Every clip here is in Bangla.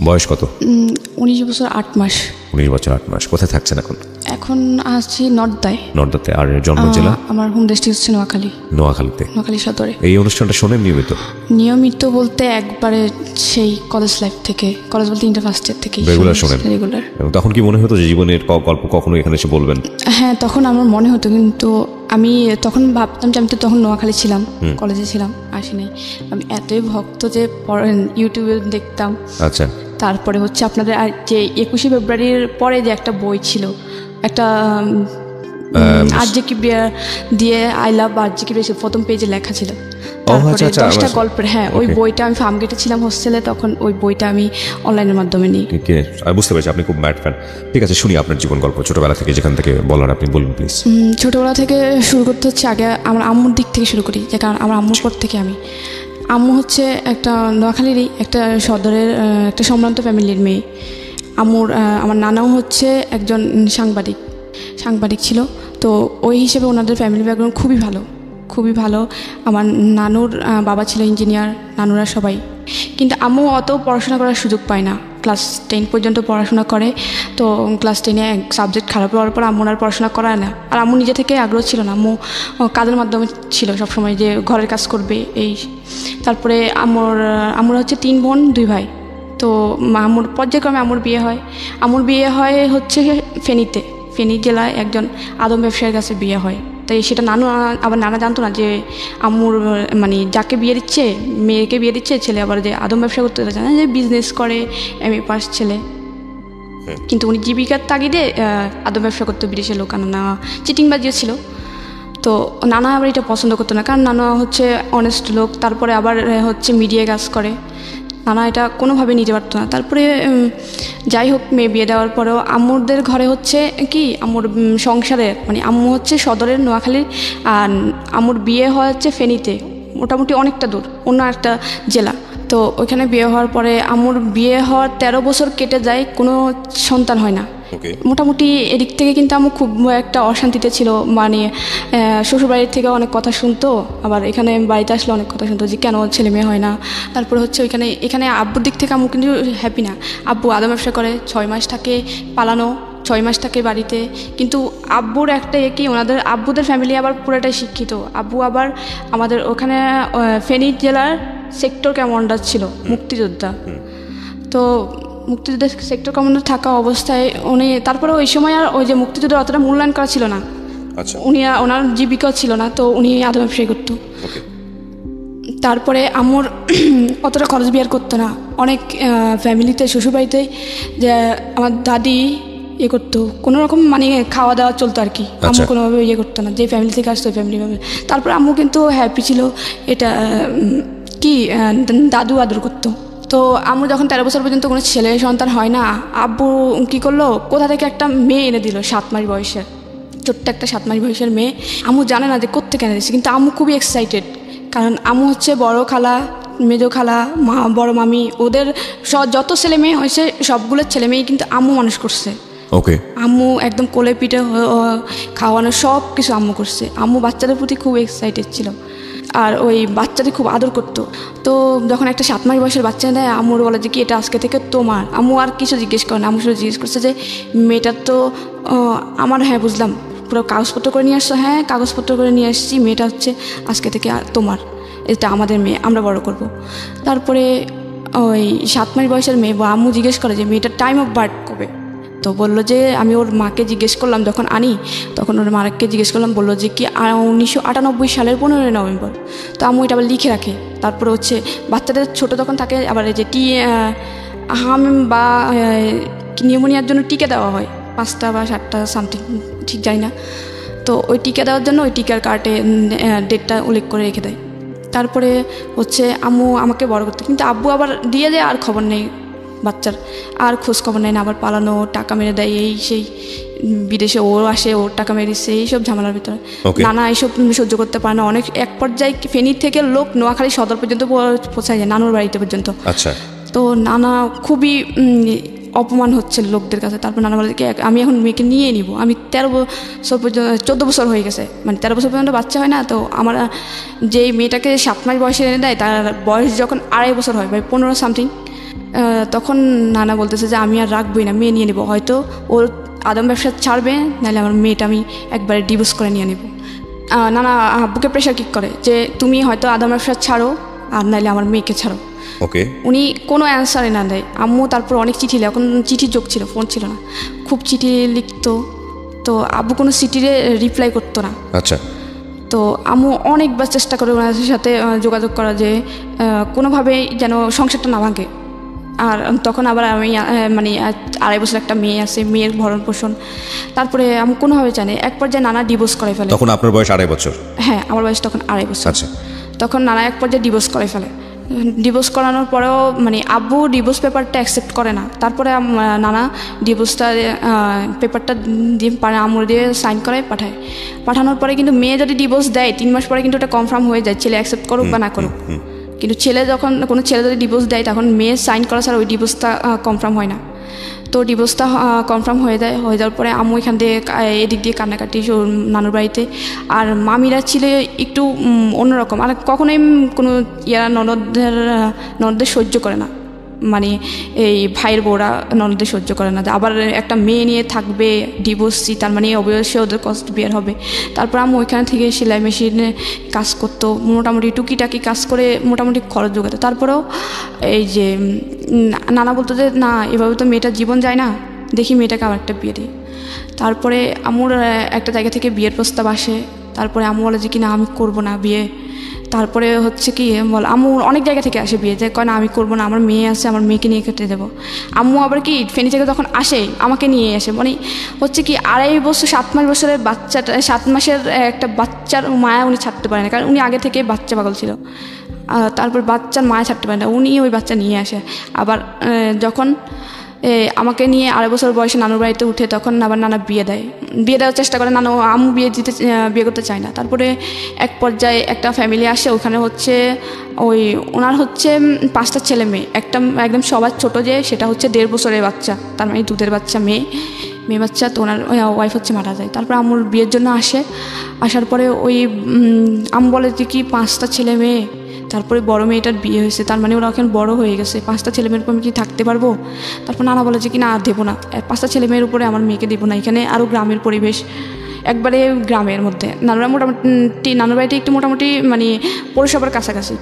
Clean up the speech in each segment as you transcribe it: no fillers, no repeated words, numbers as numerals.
বয়স কত? 19 বছর 8 মাস। 19 বছর 8 মাস। কোথায় থাকছেন এখন? এখন আছি নর্দায়। নর্দাতে। আর জন্ম জেলা? আমার হোম ডিস্ট্রিক্ট হচ্ছে নোয়াখালী। নোয়াখালীতে। নোয়াখালী সদরে। এই অনুষ্ঠানটা শোনেন নিয়মিত? নিয়মিত বলতে একবারে সেই কলেজ লাইফ থেকে, কলেজ বলতে ইন্টার ফার্স্ট ইয়ার থেকে রেগুলার শোনেন? রেগুলার। এবং তখন কি মনে হতো যে জীবনের গল্প কখনো এখানে এসে বলবেন? হ্যাঁ, তখন আমার মনে হতো, কিন্তু আমি তখন ভাবতাম যে আমি তো তখন নোয়াখালী ছিলাম, কলেজে ছিলাম, আসি নাই। আমি এতই ভক্ত যে ইউটিউবে দেখতাম। আচ্ছা। তারপরে হচ্ছে আপনাদের আর যে 21শে ফেব্রুয়ারির পরে যে একটা বই ছিল, একটা আরজেকি বিয়ার দিয়ে আই লাভ আরজেকি বিয়ার প্রথম পেজে লেখা ছিল। তারপরে 10টা গল্পের, হ্যাঁ, ওই বইটা আমি ফার্মগেটে ছিলাম হোস্টেলে, তখন ওই বইটা আমি অনলাইনের মাধ্যমে নিই। আমি বুঝতে পারছি আপনি খুব ম্যাড ফ্যান। ঠিক আছে, শুনি আপনার জীবন গল্প ছোটবেলা থেকে, যেখান থেকে বলার আপনি বলুন প্লিজ। ছোটবেলা থেকে শুরু করতে হচ্ছে, আগে আমার আম্মুর দিক থেকে শুরু করি, যে কারণ আমার আম্মুর পর থেকে আম্মু হচ্ছে একটা নোয়াখালীরই একটা সদরের একটা সম্ভ্রান্ত ফ্যামিলির মেয়ে। আমার নানাও হচ্ছে একজন সাংবাদিক ছিল। তো ওই হিসেবে ওনাদের ফ্যামিলি ব্যাকগ্রাউন্ড খুবই ভালো। আমার নানুর বাবা ছিল ইঞ্জিনিয়ার, নানুরা সবাই। কিন্তু আম্মু অত পড়াশোনা করার সুযোগ পায় না, ক্লাস 10 পর্যন্ত পড়াশোনা করে। তো ক্লাস 10-এ এক সাবজেক্ট খারাপ হওয়ার পর আম্মুর আর পড়াশোনা করায় না। আর আম্মু নিজে থেকে আগ্রহ ছিল না, আম্মু কাজের মাধ্যমে ছিল সবসময়, যে ঘরের কাজ করবে এই। তারপরে আম্মুর হচ্ছে 3 বোন 2 ভাই। তো আম্মুর পর্যায়ক্রমে আম্মুর বিয়ে হয় হচ্ছে ফেনী জেলায় একজন আদম ব্যবসায়ীর কাছে বিয়ে হয়। তাই সেটা নানা জানতো না যে আম্মুর মানে যাকে মেয়েকে বিয়ে দিচ্ছে ছেলে আবার যে আদম ব্যবসা করতে জানে, যে বিজনেস করে, MA পাস ছেলে। কিন্তু উনি জীবিকার তাগিদে আদম ব্যবসা করতে বিদেশের লোক, নানা চিটিংবাজিও ছিল। তো নানা আবার এটা পছন্দ করতো না, কারণ নানা হচ্ছে অনেস্ট লোক। তারপরে আবার হচ্ছে মিডিয়ায় কাজ করে, নানা এটা কোনোভাবে নিতে পারতো না। তারপরে যাই হোক, মেয়ে বিয়ে দেওয়ার পরেও আম্মুরদের ঘরে হচ্ছে কি, আম্মুর সংসারের মানে আম্মু হচ্ছে সদরের নোয়াখালীর, আর আম্মুর বিয়ে হচ্ছে ফেনীতে, মোটামুটি অনেকটা দূর, অন্য একটা জেলা। তো ওইখানে বিয়ে হওয়ার পরে আম্মুর বিয়ে হওয়ার 13 বছর কেটে যায়, কোনো সন্তান হয় না। মোটামুটি এদিক থেকে কিন্তু আম্মু খুব একটা অশান্তিতে ছিল, মানে শ্বশুরবাড়ির থেকে অনেক কথা শুনতো, আবার এখানে বাড়িতে আসলে অনেক কথা শুনতো যে কেন ছেলে মেয়ে হয় না। তারপরে হচ্ছে এখানে আব্বুর দিক থেকে আম্মু কিন্তু হ্যাপি না। আব্বু আদম ব্যবসা করে, 6 মাস থাকে পালানো, 6 মাস থাকে বাড়িতে। কিন্তু আব্বুর একটা কি, ওনাদের আব্বুদের ফ্যামিলি আবার পুরোটাই শিক্ষিত। আব্বু আবার আমাদের ওখানে ফেনী জেলার সেক্টর কমান্ডার ছিল, মুক্তিযোদ্ধা। তো মুক্তিযুদ্ধের সেক্টর কমান্ডার থাকা অবস্থায় উনি, তারপরে ওই সময় আর ওই যে মুক্তিযুদ্ধের অতটা মূল্যায়ন করা ছিল না, ওনার জীবিকাও ছিল না, তো উনি আদম ব্যবসায়ী করতো। তারপরে আম্মুর অতটা খরচ বিয়ার করতো না, অনেক ফ্যামিলিতে শ্বশুরবাড়িতেই যে আমার দাদি করতো, কোনো রকম মানে খাওয়া দাওয়া চলতো আর কি। আম্মু কোনোভাবে করতো না, যে ফ্যামিলি থেকে আসতো ওই ফ্যামিলিভাবে। তারপরে আম্মু কিন্তু হ্যাপি ছিল, এটা কি দাদু আদর করতো। তো আম্মু যখন 13 বছর পর্যন্ত কোনো ছেলে সন্তান হয় না, আব্বু কি করলো, কোথা থেকে একটা মেয়ে এনে দিল, 7 মাস বয়সের, ছোট্ট একটা 7 মাস বয়সের মেয়ে। আম্মু জানে না যে কোত্থেকে এনে দিচ্ছে, কিন্তু আম্মু খুবই এক্সাইটেড, কারণ আম্মু হচ্ছে বড় খালা, মেজো খালা, বড় মামি, ওদের যত ছেলে মেয়ে হয়েছে সবগুলোর ছেলে মেয়ে কিন্তু আম্মু মানুষ করছে। আম্মু একদম কোলে পিঠে খাওয়ানো সব কিছু আম্মু করছে। আম্মু বাচ্চাদের প্রতি খুব এক্সাইটেড ছিল, আর ওই বাচ্চাদের খুব আদর করতো। তো যখন একটা 7 মাস বয়সের বাচ্চা দেয়, আম্মুর বলে যে কি এটা আজকে থেকে তোমার। আম্মু আর কিছু জিজ্ঞেস করে না, আম্মু শুধু জিজ্ঞেস করছে যে মেয়েটার তো আমার। হ্যাঁ বুঝলাম, পুরো কাগজপত্র করে নিয়ে আসছো? হ্যাঁ কাগজপত্র করে নিয়ে আসছি, মেয়েটা হচ্ছে আজকে থেকে তোমার, এটা আমাদের মেয়ে, আমরা বড় করব। তারপরে ওই 7 মাস বয়সের মেয়ে, আম্মু জিজ্ঞেস করে যে মেয়েটার টাইম অফ বার্থ কবে। তো বললো যে, আমি ওর মাকে জিজ্ঞেস করলাম যখন আনি, তখন ওর মাকে জিজ্ঞেস করলাম, বললো যে কি 1998 সালের 15 নভেম্বর। তো আম্মু এটা আবার লিখে রাখে। তারপরে হচ্ছে বাচ্চাদের ছোটো তখন থাকে, আবার এই যে হাম বা নিউমোনিয়ার জন্য টিকা দেওয়া হয়, 5টা বা 7টা সামথিং, ঠিক জানি না। তো ওই টিকা দেওয়ার জন্য ওই টিকার কার্ডে ডেটটা উল্লেখ করে রেখে দেয়। তারপরে হচ্ছে আম্মু আমাকে বড় করতে, কিন্তু আব্বু আবার দিয়ে দেয়, আর খবর নেই বাচ্চার, আর খোঁজ খবর নেয় না, আবার পালানো, টাকা মেরে দেয়, এই সেই বিদেশে ওর আসে, ওর টাকা মেরে দিচ্ছে, এইসব ঝামেলার ভিতরে নানা এইসব সহ্য করতে পারে না। অনেক এক পর্যায়ে ফেনী থেকে লোক নোয়াখালী সদর পর্যন্ত পৌঁছায় যায়, নানুর বাড়িতে পর্যন্ত। তো নানা খুবই অপমান হচ্ছে লোকদের কাছে। তারপর নানা বলে কি আমি এখন মেয়েকে নিয়ে নিব, আমি 13 বছর পর্যন্ত, 14 বছর হয়ে গেছে, মানে 13 বছর পর্যন্ত বাচ্চা হয় না। তো আমার যেই মেয়েটাকে 7 মাস বয়সে এনে দেয়, তার বয়স যখন 2.5 বছর হয়, 15 সামথিং, তখন নানা বলতেছে যে আমি আর রাখবই না, মেয়ে নিয়ে নেবো, হয়তো ওর আদম ব্যবসা ছাড়বে, নাহলে আমার মেয়েটা আমি একবারে ডিভোর্স করে নিয়ে নেব। নানা আব্বুকে প্রেশার কিক করে যে তুমি হয়তো আদম ব্যবসা ছাড়ো, আর নাহলে আমার মেয়েকে ছাড়ো। ওকে। উনি কোনো অ্যান্সারই না দেয়। আম্মু তারপর অনেক চিঠি লেখে, এখন চিঠির যোগ ছিল, ফোন ছিল না, খুব চিঠি লিখতো। তো আব্বু কোনো চিঠিরে রিপ্লাই করতো না। আচ্ছা। তো আম্মু অনেকবার চেষ্টা করে ওনার সাথে যোগাযোগ করা, যে কোনোভাবেই যেন সংসারটা না ভাঙে। আর তখন আবার আমি মানে 2.5 বছর একটা মেয়ে আছে, মেয়ের ভরণ পোষণ, তারপরে আমি কোনোভাবে জানি এক পর্যায়ে নানা ডিভোর্স করে ফেলে। তখন আপনার বয়স 2.5 বছর? হ্যাঁ, আমার বয়স তখন 2.5 বছর। আচ্ছা। তখন নানা এক পর্যায়ে ডিভোর্স করে ফেলে। ডিভোর্স করানোর পরেও মানে আব্বু ডিভোর্স পেপারটা অ্যাকসেপ্ট করে না। তারপরে নানা ডিভোর্সটা পেপারটা দিয়ে আম্মুর দিয়ে সাইন করায় পাঠায়। পাঠানোর পরে কিন্তু মেয়ে যদি ডিভোর্স দেয় 3 মাস পরে কিন্তু ওটা কনফার্ম হয়ে যায়, ছেলে অ্যাকসেপ্ট করুক বা না করুক। কিন্তু ছেলে যখন কোনো ছেলে যদি ডিভোর্স দেয় তখন মেয়ে সাইন করা ছাড়া ওই ডিভোর্সটা কনফার্ম হয় না। তো ডিভোর্সটা কনফার্ম হয়ে যাওয়ার পরে আম্মু এখান থেকে এদিক দিয়ে কান্নাকাটি নানুর বাড়িতে। আর মামিরা ছিল একটু অন্যরকম, আর কখনোই কোনো ননদদের সহ্য করে না, মানে এই ভাইয়ের বউরা ননদদের সহ্য করে না, যে আবার একটা মেয়ে নিয়ে থাকবে ডিভোর্সি, তার মানে অবশ্যই ওদের কষ্ট বের হবে। তারপর আম্মু ওইখানে থেকে সেলাই মেশিনে কাজ করতো, মোটামুটি টুকিটাকি কাজ করে মোটামুটি খরচ জোগাতো। তারপরেও এই যে নানা বলতো যে না, এভাবে তো মেয়েটার জীবন যায় না, দেখি মেয়েটাকে আবার একটা বিয়ে দিই। তারপরে আম্মুর একটা জায়গা থেকে বিয়ের প্রস্তাব আসে। তারপরে আম্মু বলে যে কি না, আমি করবো না বিয়ে। তারপরে হচ্ছে কি বল, আম্মু অনেক জায়গা থেকে আসে বিয়ে, যে কয় না আমি করবো না, আমার মেয়ে আছে, আমার মেয়েকে নিয়ে কেটে দেবো। আম্মু আবার কি ফেনী থেকে যখন আসে আমাকে নিয়ে আসে, মানে হচ্ছে কি 2.5 বছর 7 বছরের বাচ্চাটা, 7 মাসের একটা বাচ্চার মায়া উনি ছাড়তে পারে না, কারণ উনি আগে থেকে বাচ্চা পাগল ছিল। তারপর বাচ্চার মায়া ছাড়তে পারে না, উনি ওই বাচ্চা নিয়ে আসে। আবার যখন আমাকে নিয়ে 2.5 বছর বয়সে নানুর বাড়িতে উঠে, তখন আবার নানা বিয়ে দেওয়ার চেষ্টা করে। নানু আম্মু বিয়ে করতে চায় না। তারপরে এক পর্যায়ে একটা ফ্যামিলি আসে, ওখানে হচ্ছে ওনার হচ্ছে 5টা ছেলে মেয়ে, একটা একদম সবার ছোটো যে সেটা হচ্ছে 1.5 বছরের বাচ্চা, তার মানে দুধের বাচ্চা, মেয়ে বাচ্চা। তো ওনার ওয়াইফ হচ্ছে মারা যায়। তারপর আম্মুর বিয়ের জন্য আসার পরে আম্মু বলে যে কি 5টা ছেলে মেয়ে, তারপরে বড় মেয়েটার বিয়ে হয়েছে, তার মানে ওরা এখন বড় হয়ে গেছে, 5টা ছেলে মেয়ের উপর আমি কি থাকতে পারবো? তারপর নানা বলে যে কি না, দেবো না, 5টা ছেলে মেয়ের উপরে আমার মেয়েকে দেবো না। এখানে আরও গ্রামের পরিবেশ, একবারে গ্রামের মধ্যে, নানুরা মোটামুটি নানুর বাড়িতে একটু মোটামুটি মানে পৌরসভার কাছাকাছি।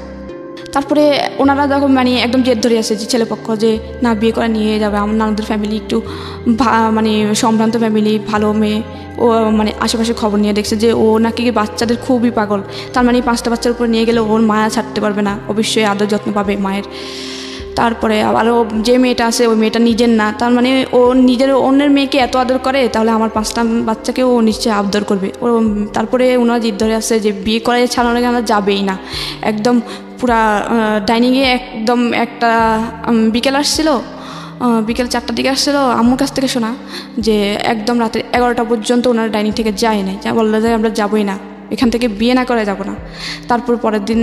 তারপরে ওনারা যখন মানে একদম জেদ ধরে আসে যে ছেলেপক্ষ যে না, বিয়ে করে নিয়ে যাবে। আমার নানুদের ফ্যামিলি একটু মানে সম্ভ্রান্ত ফ্যামিলি, ভালো মেয়ে। ও মানে আশেপাশে খবর নিয়ে দেখছে যে ও নাকি বাচ্চাদের খুবই পাগল, তার মানে 5টা বাচ্চার উপর নিয়ে গেলে ওর মায়া ছাড়তে পারবে না, অবশ্যই আদর যত্ন পাবে মায়ের। তারপরে আবারও যে মেয়েটা আছে ওই মেয়েটা নিজের না, তার মানে ও নিজের অন্যের মেয়েকে এত আদর করে, তাহলে আমার 5টা বাচ্চাকেও ও নিশ্চয়ই আদর করবে। ও তারপরে ওনারা জিদ ধরে আসছে যে বিয়ে করায় ছাড়ানো কেন যাবেই না। একদম পুরা ডাইনিংয়ে একদম একটা বিকেল আসছিল, বিকেল 4টার দিকে আসছিল, আম্মুর কাছ থেকে শোনা যে একদম রাতে 11টা পর্যন্ত ওনারা ডাইনিং থেকে যায় নাই, যা বললো যে আমরা যাবোই না, এখান থেকে বিয়ে না করে যাব না। তারপর পরের দিন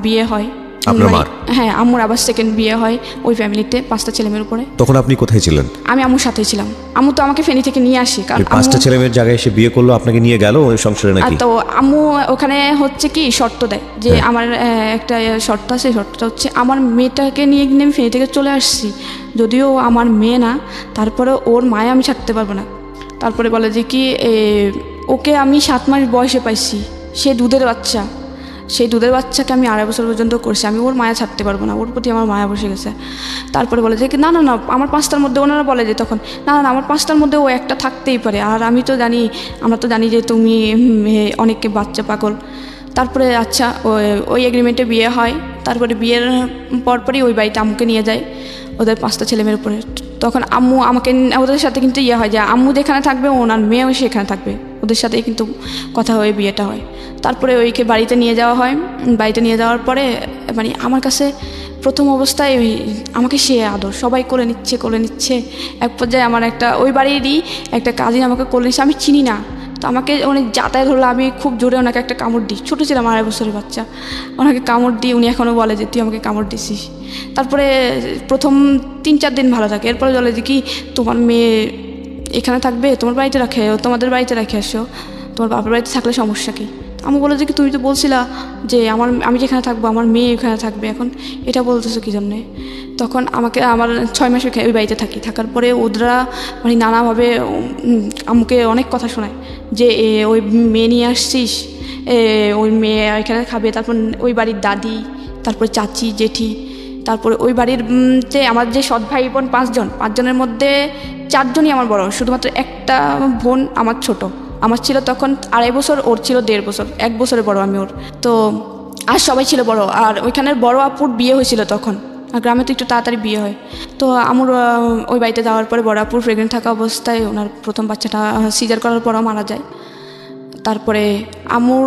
বিয়ে হয় আপনার মার? হ্যাঁ, আম্মুর আবার সেকেন্ড বিয়ে হয় ওই ফ্যামিলিতে 5টা ছেলেমেয়ের উপরে। তখন আপনি কোথায় ছিলেন? আমি আম্মুর সাথেই ছিলাম। আম্মু তো আমাকে ফেনী থেকে নিয়ে আসি, কারণ 5টা ছেলেমেয়ের জায়গায় এসে বিয়ে করলো, আপনাকে নিয়ে গেল ওই সংসারে নাকি? তো আম্মু ওখানে হচ্ছে কি শর্ত দেয় যে আমার একটা শর্ত আছে, শর্তটা হচ্ছে আমার মেয়েটাকে নিয়ে কিনে আমি ফেনী থেকে চলে আসছি, যদিও আমার মেয়ে না, তারপরে ওর মায়ে আমি ছাড়তে পারবো না। তারপরে বলে যে কি ওকে আমি 7 মাস বয়সে পাইছি, সে দুধের বাচ্চা, সেই দুধের বাচ্চাকে আমি 2.5 বছর পর্যন্ত করছি, আমি ওর মায়া ছাড়তে পারবো না, ওর প্রতি আমার মায়া বসে গেছে। তারপরে বলে যে না না না, আমার 5টার মধ্যে, ওনারা বলে যে তখন না না আমার 5টার মধ্যে ও একটা থাকতেই পারে, আর আমি তো জানি, আমরা তো জানি যে তুমি অনেককে বাচ্চা পাগল। তারপরে আচ্ছা ওই এগ্রিমেন্টে বিয়ে হয়। তারপরে বিয়ের পরপরই ওই বাড়িতে আম্মুকে নিয়ে যায় ওদের 5টা ছেলেমেয়ের উপরে। তখন আম্মু আমাকে ওদের সাথে কিন্তু হয় যে আম্মু যেখানে থাকবে ওনার মেয়েও সেখানে থাকবে, ওদের সাথেই কিন্তু কথা হয়ে বিয়েটা হয়। তারপরে ওইকে বাড়িতে নিয়ে যাওয়া হয়। বাড়িতে নিয়ে যাওয়ার পরে মানে আমার কাছে প্রথম অবস্থায় আমাকে সে আদর, সবাই কোলে নিচ্ছে। এক পর্যায়ে আমার একটা ওই বাড়িরই একটা কাজিন আমাকে কোলে নিচ্ছে, আমি চিনি না, তো আমাকে অনেক যাতায়াত হলো, আমি খুব জোরে ওনাকে একটা কামড় দিই, ছোটো ছিলাম 2.5 বছরের বাচ্চা, ওনাকে কামড় দিই, উনি এখনও বলে যে তুই আমাকে কামড় দিছিস। তারপরে প্রথম 3-4 দিন ভালো থাকে, এরপরে বলে যে কি তোমার মেয়ে এখানে থাকবে, তোমার বাড়িতে তোমাদের বাড়িতে রেখে আসো, তোমার বাপের বাড়িতে থাকলে সমস্যা কি? আম্মু বলে যে কি তুমি তো বলছিলা যে আমি যেখানে থাকবো আমার মেয়ে ওখানে থাকবে, এখন এটা বলতেছো কী জন্যে? তখন আমার 6 মাস ওই বাড়িতে থাকার পরে ওরা মানে নানাভাবে আম্মুকে অনেক কথা শোনায় যে ওই মেয়ে নিয়ে আসছিস, ওই মেয়ে এখানে খাবে। তারপর ওই বাড়ির দাদি, তারপরে চাচি, জেঠি, তারপরে ওই বাড়ির যে আমার যে সৎ ভাই বোন 5জনের মধ্যে 4জনই আমার বড়, শুধুমাত্র একটা বোন আমার ছোট। আমার ছিল তখন 2.5 বছর, ওর ছিল 1.5 বছর, 1 বছরের বড় আমি ওর। তো আর সবাই ছিল বড়। আর ওইখানের বড় আপুর বিয়ে হয়েছিল তখন, আর গ্রামে তো একটু তাড়াতাড়ি বিয়ে হয়। তো আমার ওই বাড়িতে যাওয়ার পরে বড় আপুর প্রেগনেন্ট থাকা অবস্থায় ওনার প্রথম বাচ্চাটা সিজার করার পরও মারা যায়। তারপরে আমুর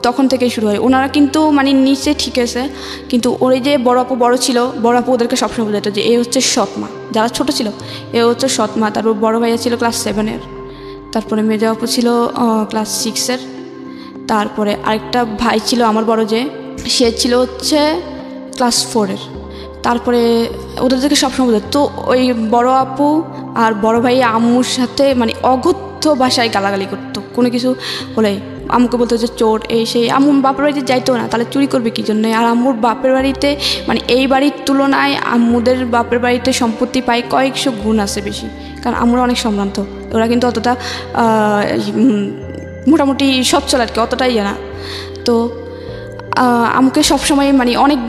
তখন থেকেই শুরু হয়। ওনারা কিন্তু মানে নিচে ঠিক আছে, কিন্তু ওই যে বড় আপু বড় ছিল, বড় আপু ওদেরকে সবসময় বোঝাতো যে এ হচ্ছে সৎ মা, যারা ছোট ছিল এ হচ্ছে সৎ মা। তারপর বড় ভাইয়া ছিল ক্লাস 7-এর, তারপরে মেজো আপু ছিল ক্লাস 6-এর, তারপরে আরেকটা ভাই ছিল আমার বড় যে, সে ছিল হচ্ছে ক্লাস 4-এর। তারপরে ওদেরকে সবসময় বোঝাতো। তো ওই বড় আপু আর বড় ভাই আম্মুর সাথে মানে অগত্য ভাষায় গালাগালি করতো কোনো কিছু হলে। আম্মুকে বলতো যে চোর, এই সেই। আম্মু বাপের বাড়িতে যাইতো না, তাহলে চুরি করবে কী জন্যে? আর আম্মুর বাপের বাড়িতে মানে এই বাড়ির তুলনায় আম্মুদের বাপের বাড়িতে সম্পত্তি পায় কয়েকশো গুণ আছে বেশি, কারণ আম্মুরা অনেক সম্ভ্রান্ত। ওরা কিন্তু অতটা মোটামুটি সচ্ছল আর কি, অতটাই না। তো আমাকে সবসময় মানে অনেক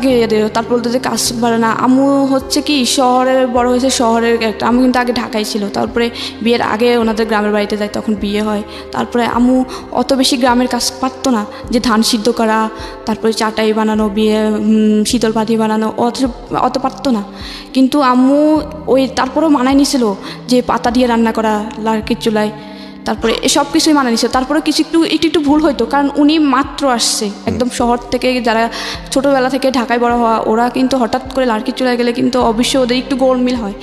তারপর বলতো যে কাজ পারে না। আম্মু হচ্ছে কি শহরে বড় হয়েছে, শহরের একটা। আম্মু কিন্তু আগে ঢাকায় ছিল, তারপরে বিয়ের আগে ওনাদের গ্রামের বাড়িতে যায়, তখন বিয়ে হয়। তারপরে আম্মু অত বেশি গ্রামের কাজ পারতো না, যে ধান সিদ্ধ করা, তারপরে চাটাই বানানো, বিয়ে শীতল পাটি বানানো, অত পারতো না। কিন্তু আম্মু ওই তারপরেও মানায় নিছিল যে পাতা দিয়ে রান্না করা লার্কির চুলায়, তারপরে সব কিছুই মানে নিচ্ছে। তারপরে কিছু একটু ভুল হইতো, কারণ উনি মাত্র আসছে একদম শহর থেকে, যারা ছোটোবেলা থেকে ঢাকায় বড় হওয়া, ওরা কিন্তু হঠাৎ করে লার্কির চুলায় গেলে কিন্তু অবশ্যই ওদের একটু গোলমিল হয়।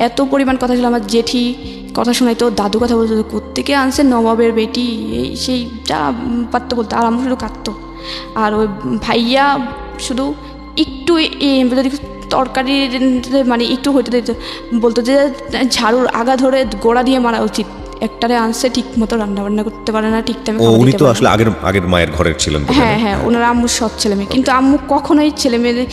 এত পরিমাণ কথা ছিল। আমার জেঠি কথা শোনাইতো, দাদু কথা বলতো, কোত্থেকে আনছে নবাবের বেটি, এই সেই যা পারতো বলতো। আর আমার শুধু কাঁদতো। আর ওই ভাইয়া শুধু একটু যদি তরকারি মানে একটু হইতে দিত, বলতো যে ঝাড়ুর আগা ধরে গোড়া দিয়ে মারা উচিত। একটারে আনছে ঠিক মতো রান্নাবান্না করতে পারে না, ঠিক টাইমে। উনি তো আসলে আগের মায়ের ঘরের ছিলেন। হ্যাঁ, ওনারা আম্মুর সৎ ছেলে মেয়ে। কিন্তু আম্মু কখনোই ছেলে মেয়ে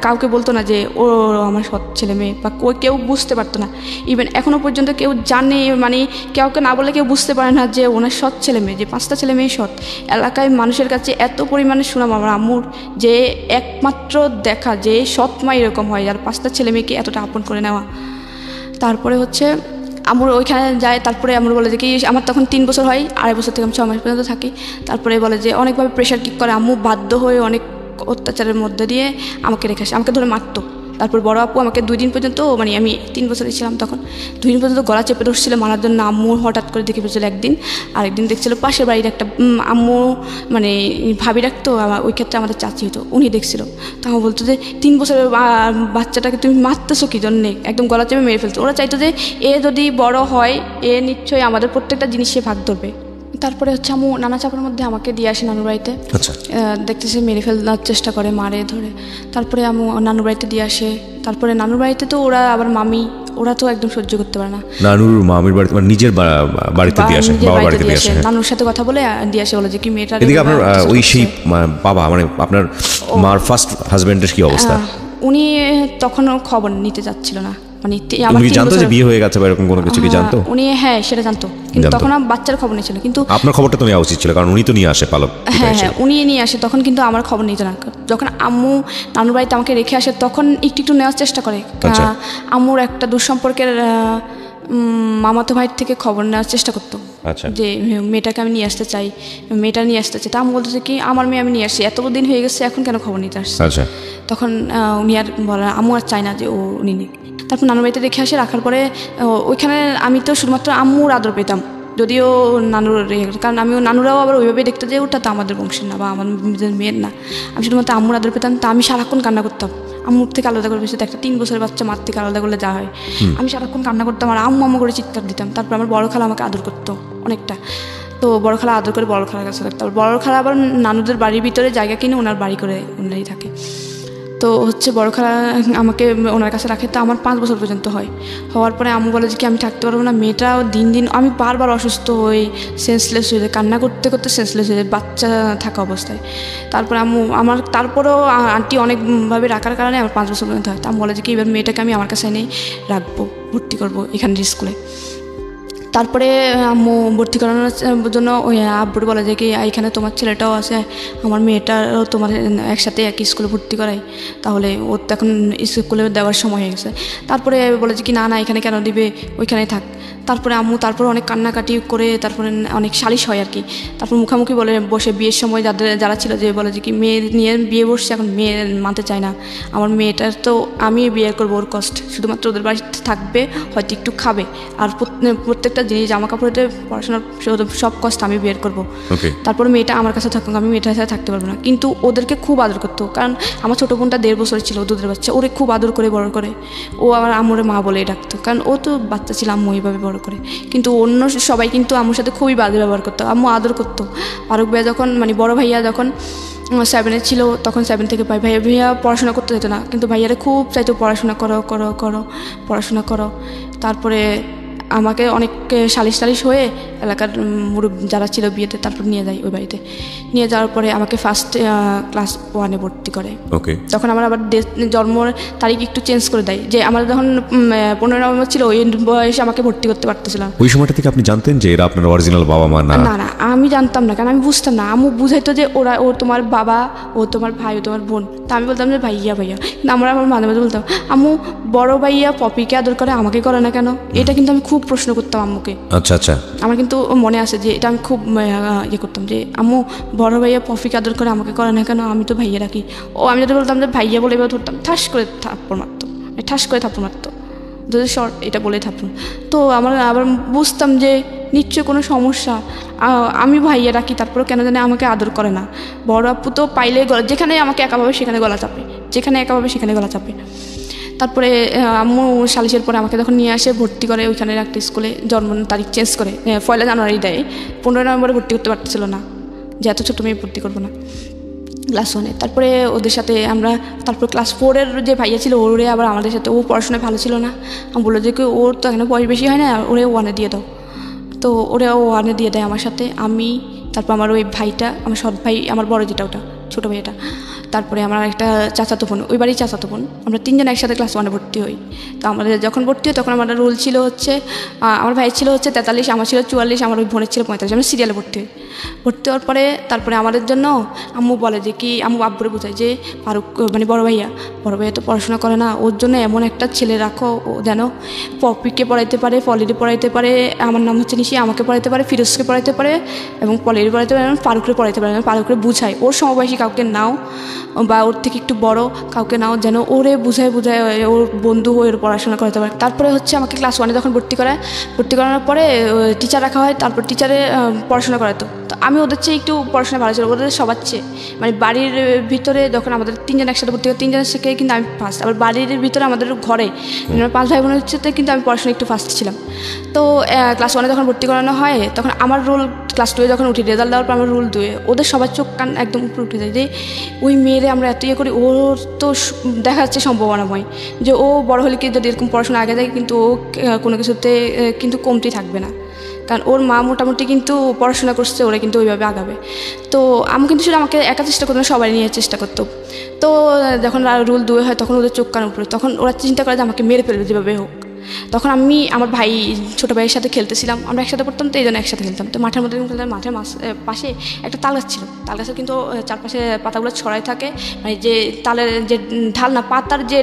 কাউকে বলতো না যে ও আমার সৎ ছেলে মেয়ে, বা কেউ বুঝতে পারতো না। ইভেন এখনো পর্যন্ত কেউ জানে মানে কাউকে না বলে কেউ বুঝতে পারে না যে ওনার সৎ ছেলে মেয়ে, যে 5টা ছেলে মেয়ে সৎ। এলাকায় মানুষের কাছে এত পরিমাণে সুনাম আমার আম্মুর, যে একমাত্র দেখা যে সৎ মা এরকম হয়, আর 5টা ছেলে মেয়েকে এতটা আপন করে নেওয়া। তারপরে হচ্ছে আমার ওইখানে যায়। তারপরে আমার বলে যে কি, আমার তখন 3 বছর হয়, 2.5 বছর থেকে আমি 6 মাস পর্যন্ত থাকি। তারপরে বলে যে অনেকভাবে প্রেশার কিক করে। আম্মু বাধ্য হয়ে অনেক অত্যাচারের মধ্যে দিয়ে আমাকে রেখে আসে, আমাকে ধরে মারতো। তারপর বড় আপু আমাকে 2 দিন পর্যন্ত, মানে আমি 3 বছরের ছিলাম তখন, 2 দিন পর্যন্ত গলা চেপে ধরছিল মারার জন্য। আম্মু হঠাৎ করে দেখে ফেলছিল একদিন, আরেকদিন দেখছিল পাশের বাড়ির একটা আম্মু মানে ভাবি রাখতো, ওই ক্ষেত্রে আমাদের চাচি হতো, উনি দেখছিল। তো আমার বলতো যে 3 বছরের বাচ্চাটাকে তুমি মারতেছো কী জন্যে, একদম গলা চেপে মেরে ফেলতো। ওরা চাইতো যে এ যদি বড় হয়, এ নিশ্চয়ই আমাদের প্রত্যেকটা জিনিস সে ভাগ ধরবে। তারপরে হচ্ছে আম্মু নানা চাপার মধ্যে আমাকে দিয়ে আসে নানুর বাড়িতে। আচ্ছা। দেখতেছে মেরে ফেলার চেষ্টা করে, মারে ধরে। তারপরে আম্মু নানুর বাড়িতে দিয়ে আসে। তারপরে নানুর বাড়িতে তো ওরা আবার মামি, ওরা তো একদম সহ্য করতে পারে না। নানুর মামির বাড়িতে মানে নিজের বাড়িতে দিয়ে আসে, বাবার বাড়িতে দিয়ে আসে। নানুর সাথে কথা বলে দিয়ে আসে, বলে যে কি মেয়েটা। এদিকে আপনার ওই সেই বাবা মানে আপনার মার ফার্স্ট হাজবেন্ডের কি অবস্থা? উনি তখনও খবর নিতে যাচ্ছিল না, মানে উনি জানতো যে বিয়ে হয়ে গেছে বা এরকম কোনো কিছু কি জানতো? উনি হ্যাঁ সেটা জানতো, কিন্তু তখন বাচ্চার খবর নিয়েছিল। কিন্তু আপনার খবরটা তো নেওয়া উচিত ছিল, কারণ উনি তো নিয়ে আসে পালক। হ্যাঁ, উনি নিয়ে আসে তখন, কিন্তু আমার খবর নিত না। যখন আম্মু নানুর বাড়িতে আমাকে রেখে আসে, তখন একটু নেওয়ার চেষ্টা করে। আম্মুর একটা দুঃসম্পর্কের মামাতো ভাইয়ের থেকে খবর নেওয়ার চেষ্টা করতো, যে মেয়েটাকে আমি নিয়ে আসতে চাই, মেয়েটা নিয়ে আসতে চাই। তা আমি বলতেছে কি আমার মেয়ে আমি নিয়ে আসছি, এত দিন হয়ে গেছে, এখন কেন খবর নিতে আসছে? তখন উনি আর বলে, আম্মু আর চায় না যে ও উনি নিক। তারপর নানুর বাড়িতে রেখে আসে, রাখার পরে ওইখানে আমি তো শুধুমাত্র আম্মুর আদর পেতাম, যদিও নানুর, কারণ আমিও নানুরাও আবার ওইভাবে দেখতো যে ওটা তো আমাদের বংশের না বা আমাদের মেয়ের না। আমি শুধুমাত্র আম্মুর আদর পেতাম। তা আমি সারাক্ষণ কান্না করতাম, আম্মুর থেকে আলাদা করে বেশি। একটা 3 বছরের বাচ্চা মার থেকে আলাদা করলে যা হয়, আমি সারাক্ষণ কান্না করতাম আর আম্মু আম্মু করে চিৎকার দিতাম। তারপর আমার বড় খালা আমাকে আদর করতো অনেকটা, তো বড় খালা আদর করে বড় খালার কাছে থাকতো। বড় খালা আবার নানুদের বাড়ির ভিতরে জায়গা কিনে ওনার বাড়ি করে ওনারই থাকে। তো হচ্ছে বড় খালা আমাকে ওনার কাছে রাখে, তো আমার 5 বছর পর্যন্ত হওয়ার পরে আম্মু বলে যে কি আমি থাকতে পারবো না, মেয়েটা দিন দিন আমি বারবার অসুস্থ হয়ে সেন্সলেস হয়ে যায়, কান্না করতে করতে সেন্সলেস হয়ে যায় বাচ্চা থাকা অবস্থায়। তারপরে আম্মু তারপরেও আন্টি অনেকভাবে রাখার কারণে আমার 5 বছর পর্যন্ত হয়। তা আমি বলে যে কি এবার মেয়েটাকে আমি আমার কাছে এনেই রাখবো, ভর্তি করবো এখানের স্কুলে। তারপরে আম্মু ভর্তি করানোর জন্য ওই আব্বুর বলে যে কি এখানে তোমার ছেলেটাও আছে, আমার মেয়েটাও তোমার একসাথে একই স্কুলে ভর্তি করাই, তাহলে ওর তো এখন স্কুলে দেওয়ার সময় হয়ে গেছে। তারপরে বলে যে কি না এখানে কেন দিবে, ওইখানেই থাক। তারপরে আম্মু তারপরে অনেক কান্নাকাটি করে তারপরে অনেক সালিশ হয় আর কি। তারপর মুখামুখি বলে বসে বিয়ের সময় যারা ছিল যে বলে যে কি মেয়ে নিয়ে বিয়ে বসছে, এখন মেয়ে মানতে চায় না, আমার মেয়েটার তো আমি বিয়ে করবো, ওর কষ্ট শুধুমাত্র ওদের বাড়িতে থাকবে, হয়তো একটু খাবে, আর প্রত্যেকটা জিনিস জামা কাপড়েতে পড়াশোনার সব কষ্ট আমি বের করবো। তারপরে মেয়েটা আমার কাছে থাকুক, আমি মেয়েটার সাথে থাকতে পারবো না। কিন্তু ওদেরকে খুব আদর করতো, কারণ আমার ছোটো বোনটা 1.5 বছরের ছিল, দুধের বাচ্চা, ওরে খুব আদর করে বড় করে। ও আমার আম্মুরে মা বলেই ডাকতো, কারণ ও তো বাচ্চা ছিল, আম্মু এইভাবে বড় করে। কিন্তু অন্য সবাই কিন্তু আম্মুর সাথে খুবই বাজে ব্যবহার করতো, আম্মু আদর করতো। ফারুক ভাইয়া যখন বড় ভাইয়া যখন 7-এ ছিল, তখন 7 থেকে ভাইয়া পড়াশোনা করতে যেত না, কিন্তু ভাইয়ারে খুব চাইতো পড়াশোনা করো করো করো পড়াশোনা করো। তারপরে আমাকে অনেক সালিশ হয়ে এলাকার মুরব্বী যারা ছিল বিয়েতে তারপর নিয়ে যায় ওই বাড়িতে। নিয়ে যাওয়ার পরে আমাকে ফার্স্ট ক্লাস 1-এ ভর্তি করে। তখন আমার আবার জন্মের তারিখ একটু চেঞ্জ করে দেয়, যে আমার যখন 15 নভেম্বর ছিল ওই বয়সে আমাকে ভর্তি করতে পারতেছিলাম। ওই সময়টা থেকে আপনি জানতেন যে এরা আপনার অরিজিনাল বাবা মা? না না আমি জানতাম না, কারণ আমি বুঝতাম না। আম্মু বুঝাইতো যে ও তোমার বাবা, ও তোমার ভাই, ও তোমার বোন। তা আমি বলতাম যে ভাইয়া কিন্তু আমার মাঝে মাঝে বলতাম আম্মু বড় ভাইয়া পপিকে আদর করে আমাকে করে না কেন, এটা কিন্তু আমি খুব প্রশ্ন করতাম আম্মুকে। আচ্ছা আমার কিন্তু মনে আছে যে এটা আমি খুব করতাম যে আম্মু বড় ভাইয়া পপিকে আদর করে আমাকে করে না কেন, আমি তো ভাইয়া রাখি। আমি যদি বলতাম যে ভাইয়া বলে এবার ধরতাম, ঠাস করে থাপ্পড় মারতো যদি শর্ট এটা বলে থাপ্পড়। তো আমার আবার বুঝতাম যে নিশ্চয় কোনো সমস্যা, আমি ভাইয়া রাখি তারপরে কেন জানি আমাকে আদর করে না। বড় আপু তো পাইলে যেখানে আমাকে একা পাবে সেখানে গলা চাপে, তারপরে আম্মু সালিশের পরে আমাকে যখন নিয়ে আসে ভর্তি করে ওইখানের একটা স্কুলে, জন্ম তারিখ চেঞ্জ করে 1 জানুয়ারি দেয়। 15 নভেম্বরে ভর্তি করতে পারতেছিল না, যে এত ছোটো মেয়ে ভর্তি করবো না ক্লাস 1-এ। তারপরে ওদের সাথে তারপর ক্লাস 4-এর যে ভাইয়া ছিল ওরে আবার আমাদের সাথে, ও পড়াশোনায় ভালো ছিল না। আমি বললো যে ওর তো এখানে বয়স বেশি হয় না, ওরে 1-এ দিয়ে দাও। তো ওরা 1-এ দিয়ে দেয় আমার সাথে। আমি তারপর আমার ওই ভাইটা, আমার সৎ ভাই, আমার বড় যেটা ওটা ছোটো ভাইটা, তারপরে আমার একটা চাচাতো বোন, ওই বাড়ির চাচাতো বোন, আমরা 3 জন একসাথে ক্লাস 1-এ ভর্তি হই। তো আমাদের যখন ভর্তি হয় তখন আমাদের রুল ছিল হচ্ছে আমার ভাইয়ের ছিল হচ্ছে 43, আমার ছিল 44, আমার ওই বোনের ছিল 45। আমরা সিরিয়ালে ভর্তি হওয়ার পরে তারপরে আমাদের জন্য আম্মু বলে যে কি আম্মু আব্বুরে বোঝায় যে ফারুক বড় ভাইয়া তো পড়াশোনা করে না, ওর জন্য এমন একটা ছেলে রাখো যেন পপিকে পড়াইতে পারে, পলিরে পড়াইতে পারে, আমার নাম হচ্ছে নিশি, আমাকে পড়াইতে পারে, ফিরোজকে পড়াইতে পারে এবং পলিরে পড়াইতে পারে, ফারুকরে পড়াইতে পারে। ফারুকরে বুঝায় ওর সমবয়সী কাউকে নাও বা ওর থেকে একটু বড় কাউকে নাও, যেন ওরে বুঝায় ওর বন্ধু হয়ে ওর পড়াশোনা করাতে পারে। তারপরে হচ্ছে আমাকে ক্লাস 1-এ যখন ভর্তি করানোর পরে টিচার রাখা হয়, তারপর টিচারে পড়াশোনা করাতো। তো আমি ওদের চেয়ে একটু পড়াশোনা ভালো ছিল, ওদের সবার চেয়ে। বাড়ির ভিতরে যখন আমাদের 3 জন একসাথে ভর্তি হয়, 3 জনের থেকে কিন্তু আমি ফার্স্ট। আবার বাড়ির ভিতরে আমাদের ঘরে 5 ভাই বোনের সাথে কিন্তু আমি পড়াশোনা একটু ফার্স্ট ছিলাম। তো ক্লাস 1-এ যখন ভর্তি করানো হয় তখন আমার রোল ক্লাস 2-এ যখন উঠি, রেজাল্ট দেওয়ার পর আমার রোল 2-এ ওদের সবার চোখ কান একদম উপরে উঠে যায় যে ওই মেয়েরে আমরা এত করি, ওর তো দেখা যাচ্ছে সম্ভাবনাময় যে ও বড় হলে কি যদি এরকম পড়াশোনা আগে যায় কিন্তু ও কোনো কিছুতে কিন্তু কমতি থাকবে না, কারণ ওর মা মোটামুটি কিন্তু পড়াশোনা করছে, ওরা কিন্তু ওইভাবে আগাবে। তো আমি কিন্তু শুধু আমাকে একা চেষ্টা করতো না, সবাই নিয়ে চেষ্টা করতো। তো যখন রুল 2 হয় তখন ওদের চোখ কান উপরে, তখন ওরা চিন্তা করে যে আমাকে মেরে ফেলবে যেভাবে হোক। তখন আমি আমার ভাই ছোটো ভাইয়ের সাথে খেলতেছিলাম, আমরা একসাথে পড়তাম, তো এই জন্য একসাথে খেলতাম। তো মাঠের মধ্যে খেলতাম, মাঠের পাশে একটা তাল গাছ ছিল, তাল গাছের কিন্তু চারপাশে পাতাগুলো ছড়াই থাকে, যে তালের যে ঢাল না পাতার যে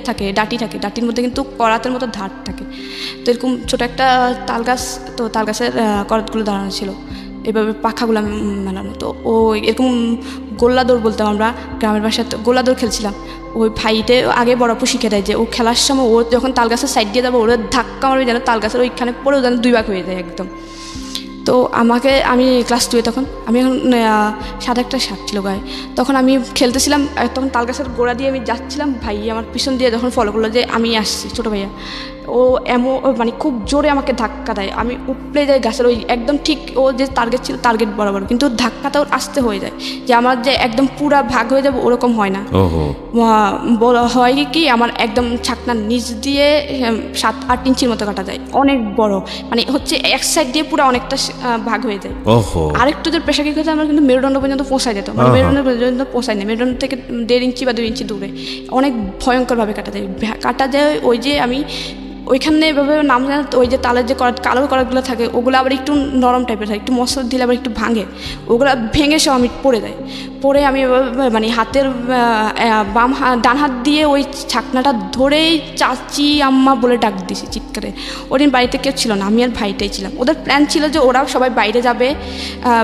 থাকে ডাঁটি থাকে, ডাঁটির মধ্যে কিন্তু করাতের মতো ধার থাকে। তো এরকম ছোটো একটা তাল গাছ, তো তাল গাছের করাতগুলো দাঁড়ানো ছিল, এভাবে পাখাগুলো মেলানো। তো ও এরকম গোল্লা দৌড় বলতাম আমরা গ্রামের বাসায়, তো গোল্লা দৌড় খেলছিলাম। ওই ভাইতে আগে বড় আপু শিখে দেয় যে ও খেলার সময় ও যখন তাল গাছের সাইড দিয়ে যাবে ওরা ধাক্কা মারবে যেন তাল গাছের ওইখানে পড়েও যেন 2 ভাগ হয়ে যায় একদম। তো আমি ক্লাস 2-এ তখন আমি এখন সাদা একটা শার্ট ছিল গায়ে, তখন আমি খেলতেছিলাম, তখন তাল গাছের গোড়া দিয়ে আমি যাচ্ছিলাম, ভাই আমার পিছন দিয়ে যখন ফলো করলো যে আমি আসছি, ছোটো ভাইয়া ও এমন মানে খুব জোরে আমাকে ধাক্কা দেয়, আমি উপড়ে যাই গাছের ওই একদম ঠিক ও যে টার্গেট ছিল টার্গেট বরাবর, কিন্তু ধাক্কাটা ওর আসতে হয়ে যায়, যে আমার যে একদম পুরা ভাগ হয়ে যাবে ওরকম হয় না। হয় কি আমার একদম ছাকনার নিচ দিয়ে 7-8 ইঞ্চির মতো কাটা যায়, অনেক বড়, মানে হচ্ছে এক সাইড দিয়ে পুরো অনেকটা ভাগ হয়ে যায়। আরেকটু যে প্রেশার কি হচ্ছে আমার কিন্তু মেরুদণ্ড পর্যন্ত পৌঁছায় যেত, মানে মেরুদণ্ড পর্যন্ত পৌঁছায় না, মেরুদণ্ড থেকে 1.5 ইঞ্চি বা 2 ইঞ্চি দূরে, অনেক ভয়ঙ্করভাবে কাটা যায়। ওই যে আমি ওইখানে এভাবে নাম জানা, ওই যে তালের যে কালো করাগুলো থাকে ওগুলো আবার একটু নরম টাইপের থাকে, একটু মশলা দিলে আবার একটু ভাঙে, ওগুলো ভেঙে সব আমি পড়ে যাই। পরে আমি মানে হাতের ডান হাত দিয়ে ওই ছাকনাটা ধরেই চাচি আম্মা বলে ডাক দিয়েছি চিৎকারে। ওদিন বাড়িতে কেউ ছিল না, আমি আর ভাইটাই ছিলাম। ওদের প্ল্যান ছিল যে ওরাও সবাই বাইরে যাবে,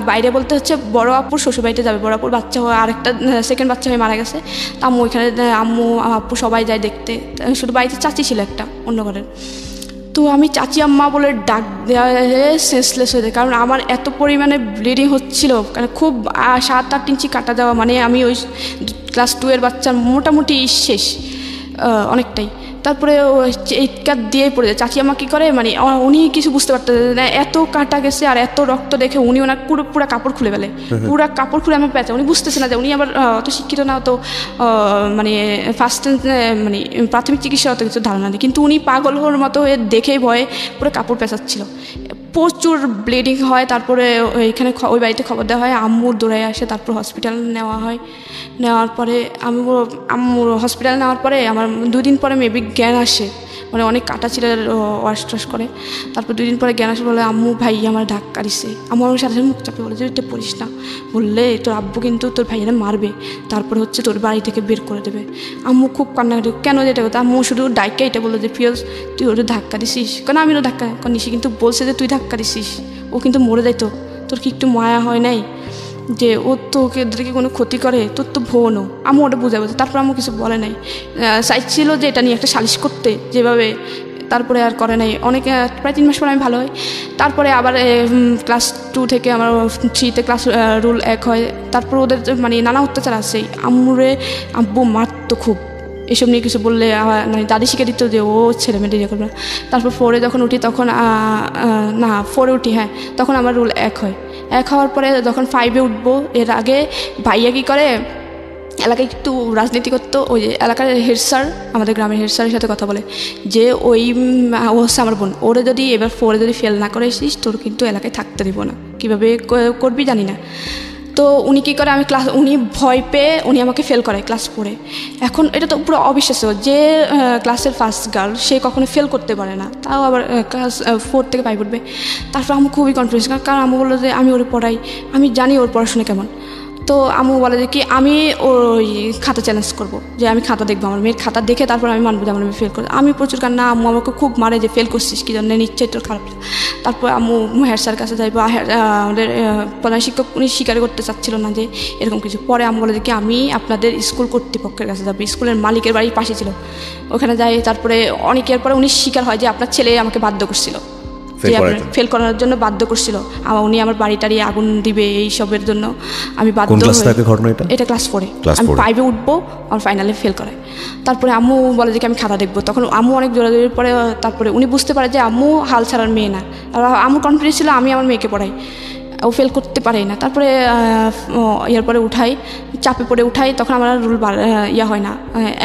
বাইরে বলতে হচ্ছে বড় আপুর শ্বশুরবাড়িতে যাবে, বড় আপুর বাচ্চা হয়ে আরেকটা সেকেন্ড বাচ্চা হয়ে মারা গেছে, তা আম্মু ওইখানে, আম্মু আপু সবাই যায় দেখতে, শুধু বাড়িতে চাচি ছিল একটা অন্য ঘরের। তো আমি চাচি আম্মা বলে ডাক দেওয়া সেন্সলেস হয়ে যায়, কারণ আমার এত পরিমাণে ব্লিডিং হচ্ছিল, কারণ খুব 7-8 ইঞ্চি কাটা যাওয়া, মানে আমি ওই ক্লাস 2 এর বাচ্চার মোটামুটি শেষ অনেকটাই। তারপরে চিৎকার দিয়েই পড়ে যায়। চাচি আম্মা কী করে, মানে উনি কিছু বুঝতে পারতেন না, এত কাটা গেছে আর এত রক্ত দেখে উনি ওনার পুরো কাপড় খুলে ফেলে, পুরো কাপড় খুলে আমার পেঁচা। উনি বুঝতেছে না যে উনি আবার অত শিক্ষিত না, অত মানে ফার্স্ট মানে প্রাথমিক চিকিৎসা অত কিছু ধারণা নেই, কিন্তু উনি পাগল হওয়ার মতো দেখেই ভয়ে পুরো কাপড় পেঁচাচ্ছিল, প্রচুর ব্লিডিং হয়। তারপরে এখানে ওই বাড়িতে খবর দেওয়া হয়, আম্মু দৌড়ায় আসে, তারপর হসপিটাল নেওয়া হয়। নেওয়ার পরে আম্মু হসপিটাল নেওয়ার পরে আমার 2 দিন পরে মেবি জ্ঞান আসে, মানে অনেক কাটা ছিল, ওয়াশ টস করে। তারপর 2 দিন পরে জ্ঞান আসে, বলে আম্মু ভাই আমার ধাক্কা দিছে। আম্মু আমার সাথে মুখ চাপে বলে যে এটা পড়িস না, বললে তোর আব্বু কিন্তু তোর ভাইয়েরা মারবে, তারপরে হচ্ছে তোর বাড়ি থেকে বের করে দেবে। আম্মু খুব কান্নাকাটি, কেন যেটা কথা, আম্মু শুধু ডাইকা এটা বললো যে ফিরোজ তুই ওর ধাক্কা দিছিস, কেন আমিও ধাক্কা নিছি, কিন্তু বলছে যে তুই ধাক্কা দিছিস, ও কিন্তু মরে যাইতো, তোর কি একটু মায়া হয় নাই যে ও তো ওদেরকে কোনো ক্ষতি করে, তোর তো ভোনও। আম্মু ওটা বুঝে বলছে, তারপর আম্মু কিছু বলে নাই, চাইছিল যে এটা নিয়ে একটা সালিশ করতে যেভাবে, তারপরে আর করে নাই। অনেকে প্রায় 3 মাস পরে আমি ভালো হই। তারপরে আবার ক্লাস 2 থেকে আমার 3তে ক্লাস রুল 1 হয়। তারপর ওদের মানে নানা অত্যাচার আছে, আব্বু মারতো খুব, এসব নিয়ে কিছু বললে মানে দাদি শিখে দিত যে ও ছেলে মেয়েটা ইয়ে করবে না। তারপর 4-এ যখন উঠি তখন না 4-এ উঠি, হ্যাঁ, তখন আমার রুল 1 হয়। 1 হওয়ার পরে যখন 5-এ উঠবো, এর আগে ভাইয়া কী করে, এলাকায় একটু রাজনীতি করতো, ওই যে এলাকার হেড স্যার, আমাদের গ্রামের হেড স্যারের সাথে কথা বলে যে ও হচ্ছে আমার বোন, ওরে যদি এবার 4-এ যদি ফেল না করে এসিস তোর কিন্তু এলাকায় থাকতে দিব না, কীভাবে করবি জানি না। তো উনি কী করে, উনি ভয় পেয়ে উনি আমাকে ফেল করায় ক্লাস 4-এ। এখন এটা তো পুরো অবিশ্বাস্য যে ক্লাসের ফার্স্ট গার্ল সে কখনো ফেল করতে পারে না, তাও আবার ক্লাস 4 থেকে 5 উঠবে। তারপর আমি খুবই কনফিউজ, কারণ আমি বললো যে আমি ওরে পড়াই, আমি জানি ওর পড়াশোনা কেমন। তো আম্মু বলে যে কি আমি ওই খাতা চ্যালেঞ্জ করবো, যে আমি খাতা দেখবো, আমার মেয়ের খাতা দেখে তারপর আমি মানবো যে আমার মেয়ে ফেল করে। আমি প্রচুর কান্না, আম্মু আমাকে খুব মারে যে ফেল করছিস কী জন্য, নিশ্চয়ই তোর খারাপ। তারপর আম্মু হেড স্যার কাছে যাইবো, আমাদের প্রধান শিক্ষক উনি স্বীকার করতে চাচ্ছিল না যে এরকম কিছু। পরে আম্মু বলে যে কি আমি আপনাদের স্কুল কর্তৃপক্ষের কাছে যাবো, স্কুলের মালিকের বাড়ির পাশে ছিল, ওখানে যাই। তারপরে অনেকের পরে উনি স্বীকার হয় যে আপনার ছেলে আমাকে বাধ্য করছিল, ফেল করার জন্য বাধ্য করছিল, উনি আমার বাড়িটারি আগুন দিবে এইসবের জন্য আমি বাধ্য হই। এটা ক্লাস 4-এ, আমি 5-এ উঠবো, আমার ফাইনালে ফেল করায়। তারপরে আম্মু বলে যে আমি খাতা দেখবো, তখন আম্মু অনেক জোরাজোরির পরে তারপরে উনি বুঝতে পারে যে আম্মু হাল ছাড়ার মেয়ে না, আর আম্মুর কনফিডেন্স ছিল আমি আমার মেয়েকে পড়াই, ও ফেল করতে পারেই না। তারপরে এরপরে উঠাই, চাপে পড়ে উঠাই, তখন আমার রুল হয় না,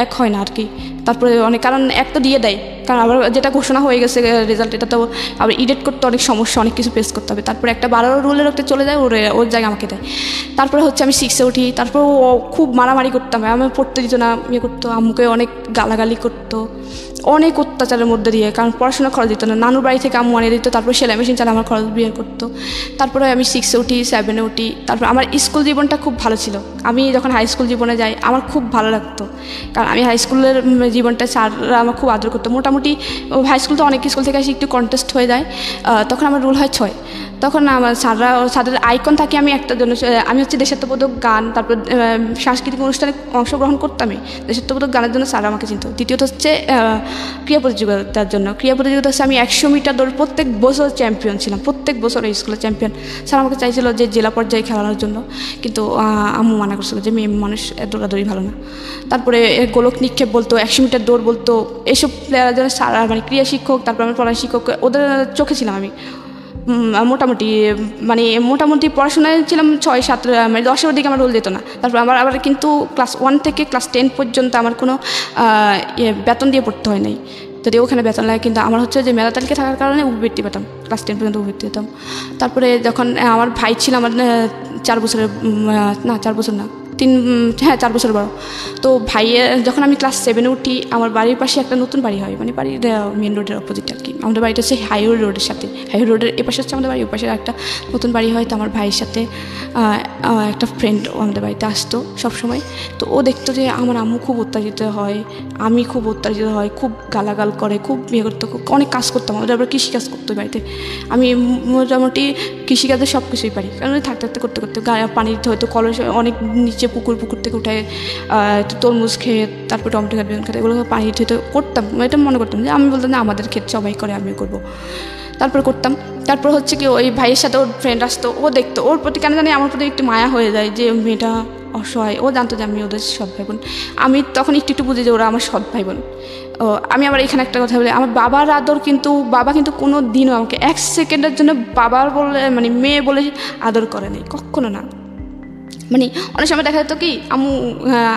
1 হয় না আর কি। তারপরে অনেক কারণ 1 তো দিয়ে দেয়, কারণ আবার যেটা ঘোষণা হয়ে গেছে রেজাল্ট, এটা তো আবার এডিট করতে অনেক সমস্যা, অনেক কিছু ফেস করতে হবে। তারপরে একটা 12 রুলের একটা চলে যায়, ওর জায়গায় আমাকে দেয়। তারপরে হচ্ছে আমি 6-এ উঠি, তারপর ও খুব মারামারি করতাম, আমি পড়তে দিত না, ইয়ে করতো, আম্মুকে অনেক গালাগালি করতো, অনেক অত্যাচারের মধ্যে দিয়ে, কারণ পড়াশোনা খরচ দিত না, নানুর বাড়ি থেকে আম্মু আনিয়ে দিত, তারপর সেলাই মেশিন চালা আমার খরচ বিয়ে করতো। তারপরে আমি 6-এ উঠি, 7-এ উঠি। তারপর আমার স্কুল জীবনটা খুব ভালো ছিল, আমি যখন হাই স্কুল জীবনে যাই আমার খুব ভালো লাগতো, কারণ আমি হাই স্কুলের জীবনটা স্যাররা আমার খুব আদর করতো। মোটামুটি হাই স্কুল তো অনেক স্কুল থেকে আসি একটু কন্টেস্ট হয়ে যায়, তখন আমার রুল হয় 6। তখন আমার স্যারদের আইকন থাকে আমি একটার জন্য, আমি হচ্ছে দেশাত্মবোধক গান, তারপর সাংস্কৃতিক অনুষ্ঠানে অংশগ্রহণ করতামই, দেশাত্মবোধক গানের জন্য স্যার আমাকে চিনত। দ্বিতীয়ত হচ্ছে ক্রীড়া প্রতিযোগিতার জন্য, ক্রীড়া প্রতিযোগিতা হচ্ছে আমি 100 মিটার দৌড় প্রত্যেক বছর চ্যাম্পিয়ন ছিলাম, প্রত্যেক বছর এই স্কুলের চ্যাম্পিয়ন। স্যার আমাকে চাইছিল যে জেলা পর্যায়ে খেলানোর জন্য, কিন্তু আম্মু মানা করছিল যে মেয়ে মানুষ দৌড়াদৌড়ি ভালো না। তারপরে গোলক নিক্ষেপ বলতো, 100 মিটার দৌড় বলতো, এসব প্লেয়ারের জন্য স্যার মানে ক্রিয়া শিক্ষক, তারপর আমার পড়া শিক্ষক, ওদের চোখে ছিলাম আমি মোটামুটি পড়াশোনায় ছিলাম 6-7 মানে 10-এর দিকে আমার রোল যেত না। তারপর আবার কিন্তু ক্লাস 1 থেকে ক্লাস 10 পর্যন্ত আমার কোনো বেতন দিয়ে পড়তে হয় নাই, যদি ওখানে বেতন লাগে। কিন্তু আমার হচ্ছে যে মেধা তালিকা থাকার কারণে উপবৃত্তি পেতাম, ক্লাস 10 পর্যন্ত উপবৃত্তি পেতাম। তারপরে যখন আমার ভাই ছিল আমার 4 বছরের, না 4 বছর না 4 বছর বড়। তো ভাইয়ের যখন আমি ক্লাস 7-এ উঠি, আমার বাড়ির পাশে একটা নতুন বাড়ি হয়, মানে বাড়ির মেন রোডের অপোজিট আর কি। আমাদের বাড়িটা হচ্ছে হাইওয়ে রোডের সাথে, হাইওয়ে রোডের এপাশে হচ্ছে আমাদের বাড়ি, ওপাশে একটা নতুন বাড়ি হয়। তো আমার ভাইয়ের সাথে একটা ফ্রেন্ড আমাদের বাড়িতে আসতো সবসময়। তো ও দেখতো যে আমার আম্মু খুব অত্যাচারিত হয়, আমি খুব অত্যাচারিত হয়, খুব গালাগাল করে, খুব বিয়ে করতো, অনেক কাজ করতাম। আমাদের আবার কৃষিকাজ করতো বাড়িতে। আমি মোটামুটি কৃষিকাজে সব কিছুই পারি, কারণ থাকতে করতে পানি দিতে হয়তো কলেজ অনেক নিচে পুকুর থেকে উঠে তরমুজ খেয়ে, তারপর টমেটো খেতে, বেগুন খেতে, এগুলো পানি দিতে করতাম। এটা মনে করতাম যে আমি বলতাম না আমাদের ক্ষেত সবাই করে, আমিও করবো। তারপর করতাম। তারপর হচ্ছে কি ওই ভাইয়ের সাথে ওর ফ্রেন্ড আসতো, ও দেখতো, ওর প্রতি কেন জানি আমার প্রতি একটু মায়া হয়ে যায় যে মেয়েটা অসহায়। ও জানতো যে আমি ওদের সৎ ভাই বোন। আমি তখন একটু বুঝি যে ওরা আমার সৎ ভাই বোন। আমি আবার এখানে একটা কথা বলি, আমার বাবার আদর কিন্তু বাবা কিন্তু কোনো দিনও আমাকে 1 সেকেন্ডের জন্য বাবার বলে মানে মেয়ে বলে আদর করে নাই, কখনো না। মানে অনেক সময় দেখা যেত কি আম্মু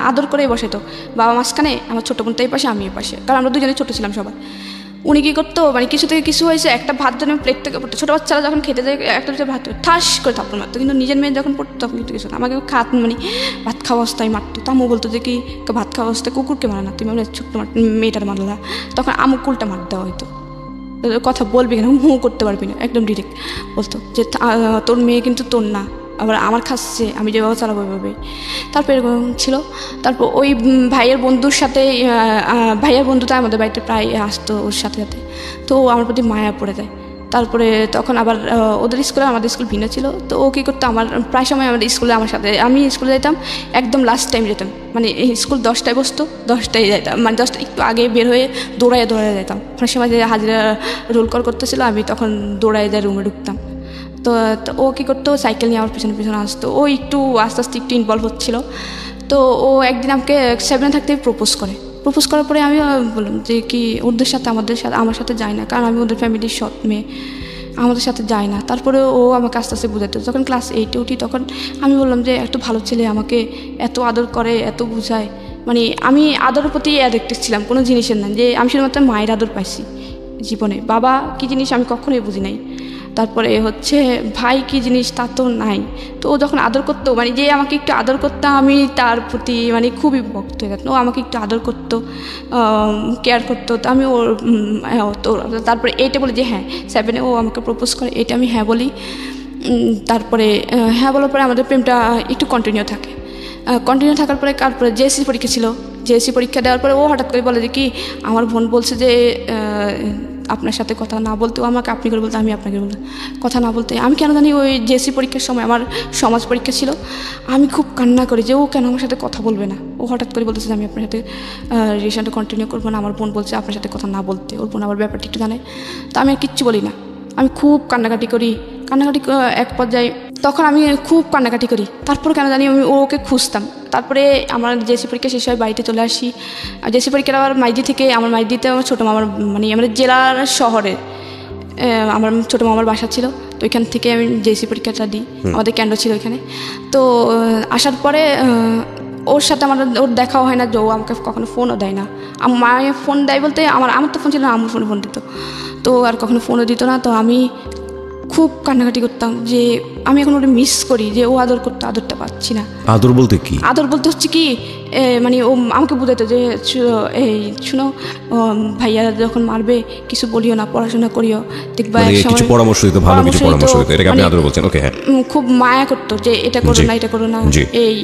আদর করেই বসাইতো, বাবা মাঝখানে, আমার ছোটো বোনটা এই পাশে, আমি এই পাশে, কারণ আমরা দুজনে ছোটো ছিলাম সবাই। উনি কী করতো, মানে কিছু থেকে কিছু হয়েছে, একটা ভাত যেন প্লেট থেকে পড়তো, ছোটো বাচ্চারা যখন খেতে যায় একটা ভাত ঠাস করে থাপ্পড় মারতো, কিন্তু নিজের মেয়ে যখন পড়তো তখন কিন্তু কিছু না, আমাকে ভাত খাওয়া অবস্থায় মারতো। তো আম্মু বলতো যে কি ভাত খাওয়া অবস্থায় কুকুরকে মারা না, তুমি আমরা ছোট্ট মেয়েটার মারলা, তখন আম্মু কুলটা মার দেওয়া হয়তো, কথা বলবি কেন, মুখ করতে পারবি না, একদম ডিরেক্ট বলতো যে তোর মেয়ে কিন্তু তোর না, আবার আমার খাচ্ছে, আমি যেভাবে চালাবো ওইভাবে। তারপর এরকম ছিল। তারপর ওই ভাইয়ের বন্ধুর সাথে, ভাইয়ের বন্ধুটা আমাদের বাড়িতে প্রায় আসতো ওর সাথে সাথে, তো আমার প্রতি মায়া পড়ে যায়। তারপরে তখন আবার ওদের স্কুলে আমাদের স্কুল ভিন্ন ছিল। তো ও কী করতো, আমার প্রায় সময় আমাদের স্কুলে আমার সাথে, আমি স্কুলে যেতাম একদম লাস্ট টাইম যেতাম, মানে স্কুল 10টায় বসতো, 10টায় যেতাম, মানে 10টা একটু আগে বের হয়ে দৌড়ায় যেতাম। অনেক সময় যে হাজিরা রোল কল করতেছিল, আমি তখন দৌড়ায় যায় রুমে ঢুকতাম। তো ও কী করতো, সাইকেল নিয়ে আমার পিছনে আসতো। ও একটু আস্তে আস্তে একটু ইনভলভ হচ্ছিলো। তো ও একদিন আমাকে 7-এ থাকতে প্রপোজ করার পরে আমি বললাম যে কি ওদের সাথে আমার সাথে যায় না, কারণ আমি ওদের ফ্যামিলির সৎ মেয়ে, আমাদের সাথে যায় না। তারপরে ও আমাকে আস্তে আস্তে বোঝাতো। যখন ক্লাস 8-এ উঠি তখন আমি বললাম যে এত ভালো ছেলে, আমাকে এত আদর করে, এত বোঝায়, মানে আমি আদরের প্রতি অ্যাডিক্টেড ছিলাম, কোনো জিনিসের না, যে আমি শুধুমাত্র মায়ের আদর পাইছি জীবনে, বাবা কী জিনিস আমি কখনোই বুঝি নাই। তারপরে হচ্ছে ভাই কী জিনিস তা তো নাই। তো ও যখন আদর করতো, মানে যে আমাকে একটু আদর করতো, আমি তার প্রতি মানে খুবই ভক্ত হয়ে গেতো। ও আমাকে একটু আদর করতো, কেয়ার করতো। তো আমি ওর তো তারপরে 8-এ বলি যে হ্যাঁ, 7-এ ও আমাকে প্রপোজ করে, এটা আমি হ্যাঁ বলি। তারপরে হ্যাঁ বলার পরে আমাদের প্রেমটা একটু কন্টিনিউ থাকার পরে তারপরে জেএসসি পরীক্ষা ছিল। জেএসসি পরীক্ষা দেওয়ার পরে ও হঠাৎ করে বলে যে কি আমার বোন বলছে যে আপনার সাথে কথা না বলতে, ও আমাকে আপনি করে বলতে, আমি আপনাকে বলতে, কথা না বলতে। আমি কেন জানি ওই জেএসসি পরীক্ষার সময় আমার সমাজ পরীক্ষা ছিল, আমি খুব কান্না করি যে ও কেন আমার সাথে কথা বলবে না। ও হঠাৎ করে বলতেছে যে আমি আপনার সাথে রিলেশনটা কন্টিনিউ করবো না, আমার বোন বলছে আপনার সাথে কথা না বলতে। ওর বোন আমার ব্যাপারটা একটু জানে। তো আমি আর কিচ্ছু বলি না, আমি খুব কান্নাকাটি করি। এক পর্যায়ে তখন আমি খুব কান্নাকাটি করি। তারপর কেন জানি আমি ওকে খুঁজতাম। তারপরে আমার জেএসসি পরীক্ষা শেষ হয়, বাড়িতে চলে আসি। জেএসসি পরীক্ষার আবার আমার মাইদিতে আমার ছোটো মামার, মানে আমাদের জেলার শহরে আমার ছোটো মামার বাসা ছিল। তো ওইখান থেকে আমি জেএসসি পরীক্ষাটা দিই, আমাদের কেন্দ্র ছিল ওইখানে। তো আসার পরে ওর সাথে ওর দেখাও হয় না, যে ও আমাকে কখনো ফোনও দেয় না। আমার মায়ে ফোন দেয় বলতে আমার তো ফোন ছিল না, আমার ফোন দিত। তো আর কখনো ফোনও দিত না। তো আমি খুব কান্নাকাটি করতাম যে আমি এখন ওটা মিস করি, যে ও আদর করতো, আদরটা পাচ্ছি না। আদর বলতে কি? আদর বলতে হচ্ছে কি মানে ও আমাকে বুঝাইতো যে এই শুনো, ভাইয়া যখন মারবে কিছু বলিও না, পড়াশোনা করিও, দেখবা কিছু পরামর্শ দিত, ভালো কিছু পরামর্শ দিত। এটাকে আপনি আদর বলছেন? ওকে, হ্যাঁ। খুব মায়া করতো যে এটা করো না, এটা করো না, এই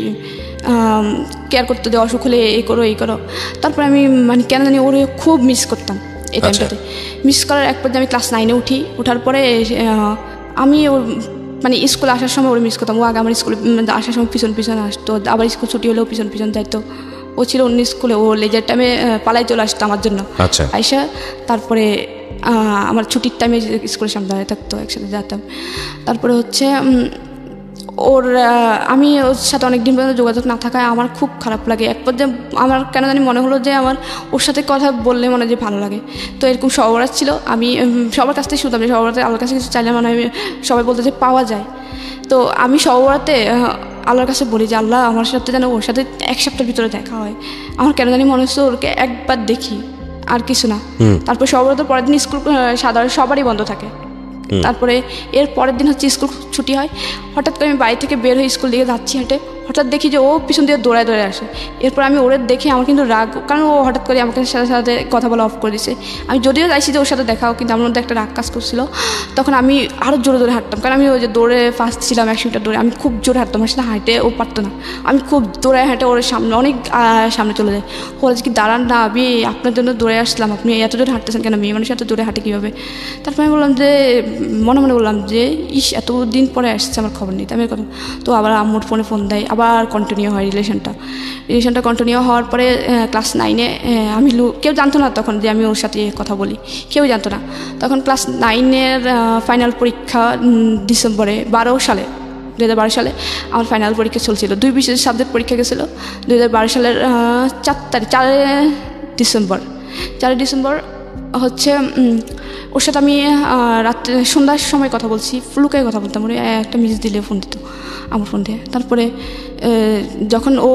কেয়ার করতো যে অসুখ হলে এই করো। তারপরে আমি মানে কেন জানি ওরে খুব মিস করতাম এই টাইমটাতে। মিস করার এক পর্যায়ে আমি ক্লাস 9-এ উঠি। ওঠার পরে আমি ওর মানে স্কুলে আসার সময় ওর মিস করতাম। ও আগে আমার স্কুলে আসার সময় পিছন আসতো, আবার স্কুল ছুটি হলেও পিছন যাইতো। ও ছিল অন্য স্কুলে, ও লেজার টাইমে পালাই চলে আসতো আমার জন্য আইসা। তারপরে আমার ছুটির টাইমে স্কুলের সামনে দাঁড়িয়ে থাকতো, একসাথে যেতাম। তারপরে হচ্ছে আমি ওর সাথে অনেক দিন পর্যন্ত যোগাযোগ না থাকায় আমার খুব খারাপ লাগে। এক পর্যায়ে আমার কেন জানি মনে হলো যে আমার ওর সাথে কথা বললে মনে হয় যে ভালো লাগে। তো এরকম সবরাত ছিল, আমি সবার কাছ থেকে শুনতাম যে সবরাতে আল্লাহর কাছে কিছু চাইলে মানে সবাই বলতে যে পাওয়া যায়। তো আমি সবরাতে আল্লাহর কাছে বলি যে আল্লাহ আমার সাথে যেন ওর সাথে 1 সপ্তাহের ভিতরে দেখা হয়। আমার কেন জানি মনে হচ্ছে ওকে একবার দেখি, আর কিছু না। তারপর সবরাতের পরের দিন স্কুল সাধারণ সবারই বন্ধ থাকে। তারপরে এর পরের দিন হচ্ছে স্কুল ছুটি হয়। হঠাৎ করে আমি বাড়ি থেকে বের হয়ে স্কুল দিকে যাচ্ছি হেঁটে, হঠাৎ দেখি যে ও পিছন দিয়ে দৌড়ায় আসে। এরপর আমি ওরে দেখে আমার কিন্তু রাগ, কারণ ও হঠাৎ করে আমাকে সাথে সাথে কথা বলা অফ করে দিছে। আমি যদিও চাইছি যে ওর সাথে দেখাও, কিন্তু আমার মধ্যে একটা রাগ কাজ করছিল। তখন আমি আরও জোরে জোরে হাঁটতাম, কারণ আমি ওই যে দৌড়ে ফার্স্ট ছিলাম 100 মিটার দৌড়ে। আমি খুব জোরে হাঁটতাম, আমার সাথে হাঁটে ও পারতো না। আমি খুব দৌড়ে হাঁটে ওর সামনে, অনেক সামনে চলে যায়। বলে কি দাঁড়ান না, আমি আপনার জন্য দৌড়ে আসলাম, আপনি এত জোরে হাঁটতেছেন কেন, মেয়ে মানুষ এত জোরে হাঁটে কীভাবে? তারপর আমি বললাম যে মনে মনে বললাম যে এতদিন পরে আসছে, আমার খবর নেই। আমি কথা তো আবার আম্মুর ফোন দেয়, আবার কন্টিনিউ হয় রিলেশনটা কন্টিনিউ হওয়ার পরে ক্লাস 9-এ আমি কেউ জানতো না তখন যে আমি ওর সাথে কথা বলি, কেউ জানতো না। তখন ক্লাস 9-এর ফাইনাল পরীক্ষা ডিসেম্বরে 2012 সালে আমার ফাইনাল পরীক্ষা চলছিল। 2 বিশেষ সাবজেক্ট পরীক্ষা গেছিলো 2012 সালের 4 ডিসেম্বর হচ্ছে। ওর সাথে আমি রাত্রে সন্ধ্যার সময় কথা বলছি, ফ্লুকে কথা বলতাম, ওর একটা মেসেজ দিলে ফোন দিত আমার ফোন দিয়ে। তারপরে যখন ও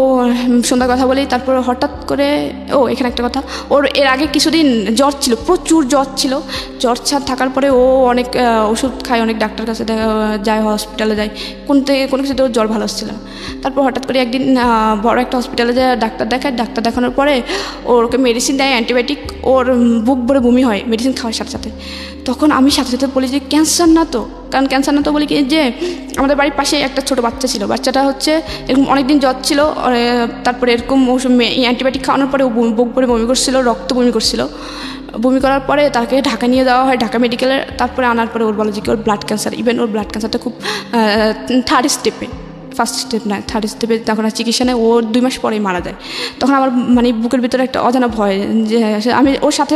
সন্ধ্যার কথা বলি, তারপর হঠাৎ করে এখানে একটা কথা, ওর এর আগে কিছুদিন জ্বর ছিল, প্রচুর জ্বর ছিল। জ্বর থাকার পরে ও অনেক ওষুধ খায়, অনেক ডাক্তার কাছে যায়, হসপিটালে যায়, কোনো কিছুতে ওর জ্বর ভালো হচ্ছিল না। তারপর হঠাৎ করে একদিন বড় একটা হসপিটালে যায় ডাক্তার দেখায়। ডাক্তার দেখানোর পরে ওকে মেডিসিন দেয়, অ্যান্টিবায়োটিক। ওর বুক ভরে বমি হয় মেডিসিন খাওয়ার সাথে সাথে। তখন আমি সাথে সাথে বলি যে ক্যান্সার না তো, কারণ ক্যান্সার না তো বলি কি যে আমাদের বাড়ির পাশে একটা ছোটো বাচ্চা ছিল, বাচ্চাটা হচ্ছে এরকম অনেকদিন জ্বর ছিল। তারপরে এরকম অ্যান্টিবায়োটিক খাওয়ানোর পরে ও বুক ভরে বমি করছিল, রক্ত বমি করছিল। বমি করার পরে তাকে ঢাকা নিয়ে যাওয়া হয়, ঢাকা মেডিকেলে। তারপরে আনার পরে ওর বলে যে কি ওর ব্লাড ক্যান্সার। ইভেন ওর ব্লাড ক্যান্সারটা খুব 3rd স্টেপে, ফার্স্ট স্টেপ না 3rd স্টেপে। তখন আর চিকিৎসা নেই, ও 2 মাস পরেই মারা যায়। তখন আমার মানে বুকের ভিতরে একটা অজানা ভয় যে আমি ওর সাথে